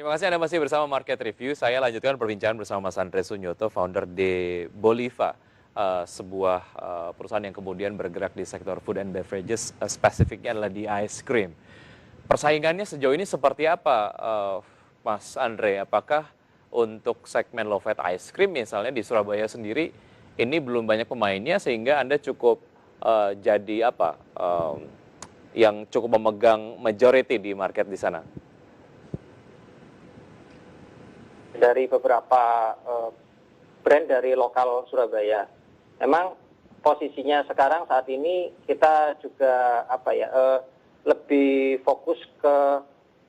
terima kasih Anda masih bersama Market Review. Saya lanjutkan perbincangan bersama Mas Andre Sunyoto, founder de Boliva, sebuah perusahaan yang kemudian bergerak di sektor food and beverages, spesifiknya adalah di ice cream. Persaingannya sejauh ini seperti apa, Mas Andre? Apakah untuk segmen low fat ice cream misalnya di Surabaya sendiri, ini belum banyak pemainnya sehingga Anda cukup jadi apa, yang cukup memegang majority di market di sana? Dari beberapa brand dari lokal Surabaya. Memang posisinya sekarang saat ini kita juga lebih fokus ke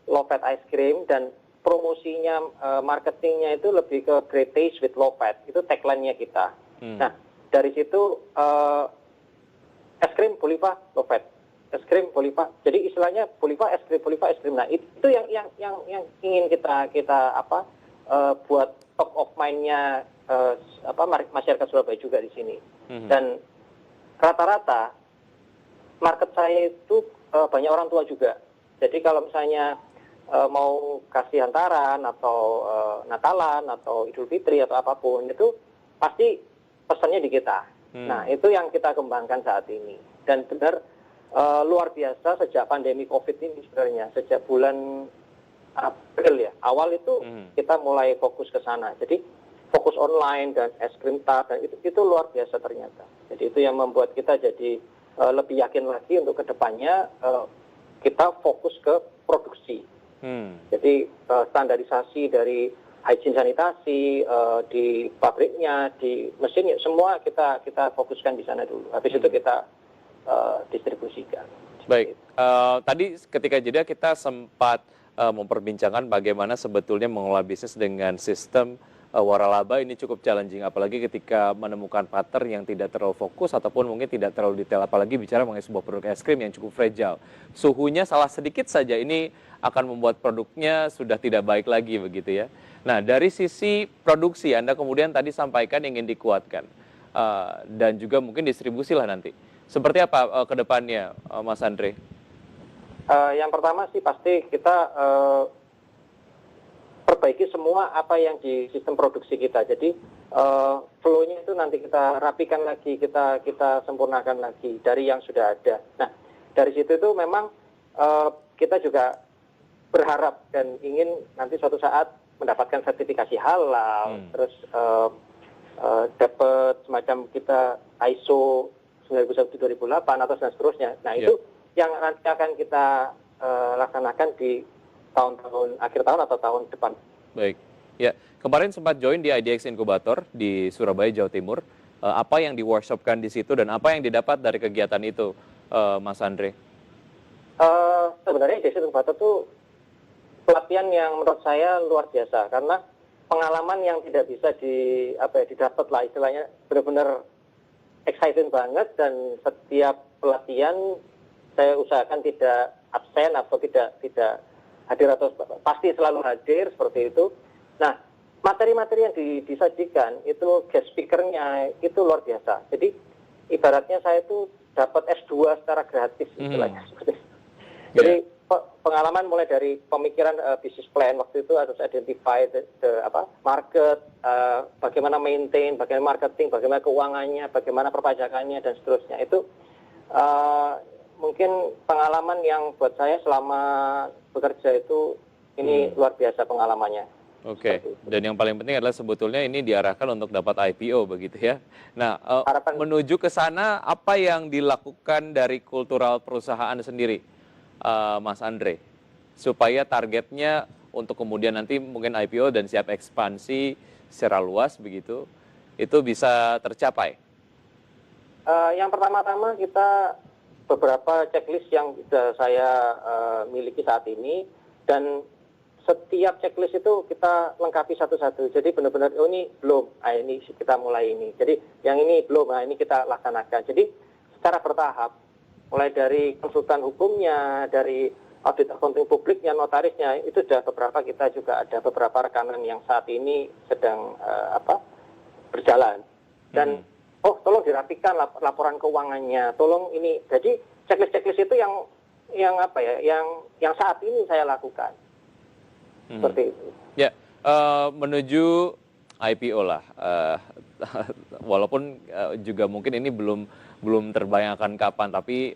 low fat ice cream dan promosinya, marketingnya itu lebih ke great taste with low fat. Itu tagline-nya kita. Nah, dari situ es krim Boliva low fat. Es krim Boliva. Jadi istilahnya Boliva es krim. Nah, itu yang ingin kita buat top of mind-nya masyarakat Surabaya juga di sini. Dan rata-rata market saya itu banyak orang tua juga. Jadi kalau misalnya mau kasih hantaran atau Natalan atau Idul Fitri atau apapun itu pasti pesannya di kita. Nah, itu yang kita kembangkan saat ini. Dan benar luar biasa sejak pandemi COVID ini sebenarnya, sejak bulan April ya, awal itu kita mulai fokus ke sana. Jadi fokus online dan es krim tart dan itu luar biasa ternyata. Jadi itu yang membuat kita jadi lebih yakin lagi untuk kedepannya kita fokus ke produksi. Jadi standarisasi dari hygiene sanitasi di pabriknya, di mesinnya, semua kita fokuskan di sana dulu. Habis itu kita distribusikan. Baik, tadi ketika jeda kita sempat memperbincangkan bagaimana sebetulnya mengelola bisnis dengan sistem waralaba ini cukup challenging, apalagi ketika menemukan pattern yang tidak terlalu fokus ataupun mungkin tidak terlalu detail, apalagi bicara mengenai sebuah produk es krim yang cukup fragile. Suhunya salah sedikit saja ini akan membuat produknya sudah tidak baik lagi begitu ya. Nah, dari sisi produksi Anda kemudian tadi sampaikan ingin dikuatkan dan juga mungkin distribusi lah nanti. Seperti apa ke depannya, Mas Andre? Yang pertama sih pasti kita perbaiki semua apa yang di sistem produksi kita. Jadi flow-nya itu nanti kita rapikan lagi, kita sempurnakan lagi dari yang sudah ada. Nah, dari situ itu memang kita juga berharap dan ingin nanti suatu saat mendapatkan sertifikasi halal, terus dapat semacam kita ISO 9001-2008 atau dan seterusnya. Nah, itu yang nanti akan kita laksanakan di akhir tahun atau tahun depan. Baik, ya kemarin sempat join di IDX Incubator di Surabaya, Jawa Timur. Apa yang di-workshopkan di situ dan apa yang didapat dari kegiatan itu, Mas Andre? Sebenarnya IDX Incubator itu pelatihan yang menurut saya luar biasa karena pengalaman yang tidak bisa didapat lah istilahnya, benar-benar exciting banget. Dan setiap pelatihan saya usahakan tidak absen atau tidak hadir atau pasti selalu hadir seperti itu. Nah, materi-materi yang disajikan itu guest speaker-nya itu luar biasa. Jadi ibaratnya saya itu dapat S2 secara gratis istilahnya. Jadi pengalaman mulai dari pemikiran business plan waktu itu harus identify market, bagaimana maintain, bagaimana marketing, bagaimana keuangannya, bagaimana perpajakannya dan seterusnya. Itu mungkin pengalaman yang buat saya selama bekerja itu ini luar biasa pengalamannya. Oke, dan yang paling penting adalah sebetulnya ini diarahkan untuk dapat IPO begitu ya. Nah, menuju ke sana apa yang dilakukan dari kultural perusahaan sendiri, Mas Andre, supaya targetnya untuk kemudian nanti mungkin IPO dan siap ekspansi secara luas begitu, itu bisa tercapai? Yang pertama-tama kita beberapa checklist yang sudah saya miliki saat ini, dan setiap checklist itu kita lengkapi satu-satu. Jadi benar-benar ini belum, ini kita mulai ini. Jadi yang ini belum, ini kita laksanakan. Jadi secara bertahap, mulai dari konsultan hukumnya, dari audit accounting publiknya, notarisnya, itu sudah beberapa, kita juga ada beberapa rekanan yang saat ini sedang berjalan. Dan tolong dirapikan laporan keuangannya, tolong ini. Jadi checklist itu yang saat ini saya lakukan. Seperti itu. Ya, menuju IPO lah. Walaupun juga mungkin ini belum terbayangkan kapan, tapi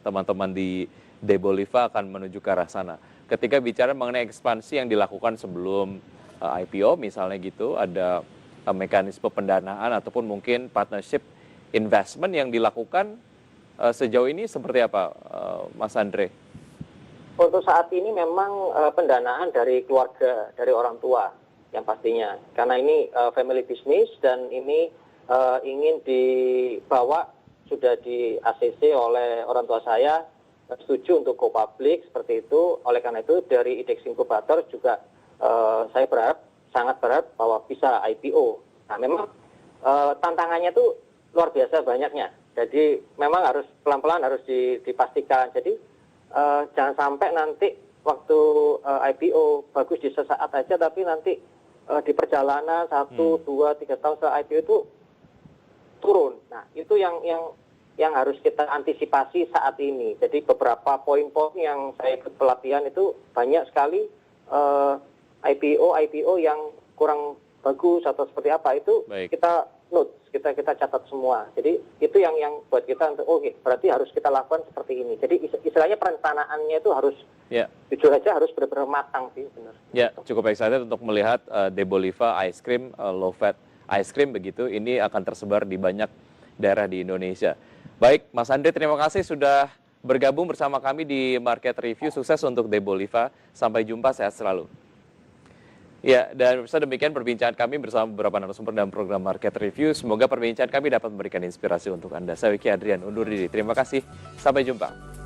teman-teman di Deboliva akan menuju ke arah sana. Ketika bicara mengenai ekspansi yang dilakukan sebelum IPO, misalnya gitu, ada mekanisme pendanaan ataupun mungkin partnership investment yang dilakukan sejauh ini seperti apa, Mas Andre? Untuk saat ini memang pendanaan dari keluarga, dari orang tua yang pastinya. Karena ini family business dan ini ingin dibawa, sudah di ACC oleh orang tua saya, setuju untuk go public seperti itu. Oleh karena itu dari IDEX Incubator juga saya sangat berharap bahwa bisa IPO. Nah memang tantangannya itu luar biasa banyaknya. Jadi memang harus pelan-pelan harus dipastikan. Jadi jangan sampai nanti waktu IPO bagus di sesaat aja, tapi nanti di perjalanan 1, 2, 3 tahun setelah IPO itu turun. Nah itu yang harus kita antisipasi saat ini. Jadi beberapa poin-poin yang saya ikut pelatihan itu banyak sekali IPO yang kurang bagus atau seperti apa itu. Baik. Kita note, kita catat semua. Jadi itu yang buat kita untuk berarti harus kita lakukan seperti ini. Jadi istilahnya perencanaannya itu harus jujur aja harus benar-benar matang sih, benar. Ya, cukup excited untuk melihat Deboliva ice cream, low fat ice cream begitu. Ini akan tersebar di banyak daerah di Indonesia. Baik, Mas Andre, terima kasih sudah bergabung bersama kami di Market Review. Sukses untuk Deboliva. Sampai jumpa, sehat selalu. Ya, dan demikian perbincangan kami bersama beberapa narasumber dalam program Market Review. Semoga perbincangan kami dapat memberikan inspirasi untuk Anda. Saya Wiki Adrian, undur diri. Terima kasih, sampai jumpa.